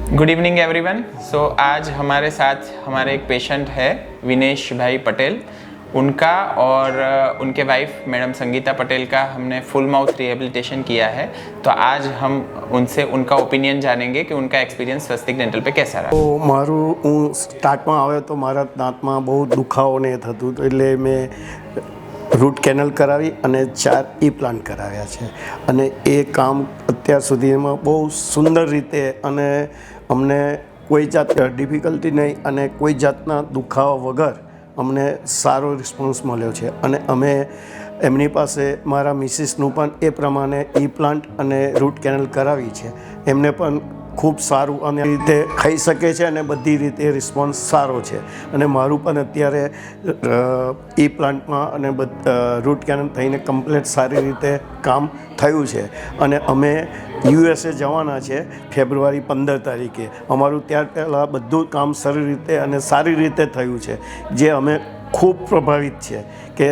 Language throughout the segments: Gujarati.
Good evening everyone. सो आज हमारे साथ हमारे एक पेशेंट है विनेश भाई पटेल। उनका और उनके वाइफ मैडम संगीता पटेल का हमने फुल माउथ रिहेबिलिटेशन किया है। तो आज हम उनसे उनका ओपिनियन जानेंगे कि उनका एक्सपीरियंस स्वस्तिक डेंटल पे कैसा रहा। તો હું સ્ટાર્ટમાં આવ્યો તો મારા દાંતમાં બહુ દુખાવો ને થતું હતું, એટલે મેં રૂટ કેનલ કરાવી અને 4 ઇમ્પ્લાન્ટ કરાવ્યા છે અને એ કામ અત્યાર સુધીમાં બહુ સુંદર રીતે અને અમને કોઈ જાત ડિફિકલ્ટી નહીં અને કોઈ જાતના દુખાવા વગર અમને સારો રિસ્પોન્સ મળ્યો છે અને અમે એમની પાસે મારા મિસિસનું પણ એ પ્રમાણે ઇમ્પ્લાન્ટ અને રૂટ કેનલ કરાવી છે. એમને પણ ખૂબ સારું અને રીતે ખાઈ શકે છે અને બધી રીતે રિસ્પોન્સ સારો છે અને મારું પણ અત્યારે ઈ પ્લાન્ટમાં અને રૂટ કેનલ થઈને કમ્પ્લીટ સારી રીતે કામ થયું છે અને અમે USA જવાના છે ફેબ્રુઆરી 15 તારીખે. અમારું ત્યાર પહેલાં બધું કામ સારી રીતે થયું છે, જે અમે ખૂબ પ્રભાવિત છે કે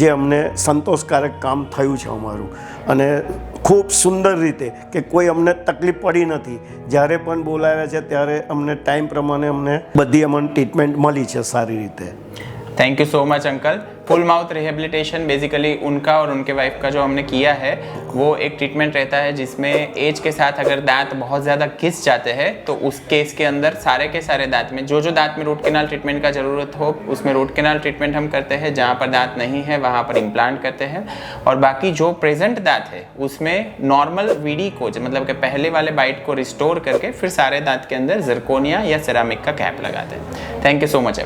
જે અમને સંતોષકારક કામ થયું છે અમારું અને ખૂબ સુંદર રીતે કે કોઈ અમને તકલીફ પડી નથી. જ્યારે પણ બોલાવ્યા છે ત્યારે અમને ટાઈમ પ્રમાણે અમને બધી અમને ટ્રીટમેન્ટ મળી છે સારી રીતે. Thank you so much uncle. Full mouth rehabilitation basically उनका और उनके वाइफ का जो हमने किया है वो एक ट्रीटमेंट रहता है जिसमें एज के साथ अगर दांत बहुत ज़्यादा घिस जाते हैं तो उस केस के अंदर सारे के सारे दांत में जो दांत में रूट केनाल ट्रीटमेंट का ज़रूरत हो उसमें रूट केनाल ट्रीटमेंट हम करते हैं। जहाँ पर दांत नहीं है वहाँ पर इम्प्लांट करते हैं और बाकी जो प्रेजेंट दांत है उसमें नॉर्मल वीडी को मतलब कि पहले वाले बाइट को रिस्टोर करके फिर सारे दांत के अंदर जर्कोनिया या सेरामिक का कैप लगाते हैं। Thank you so much.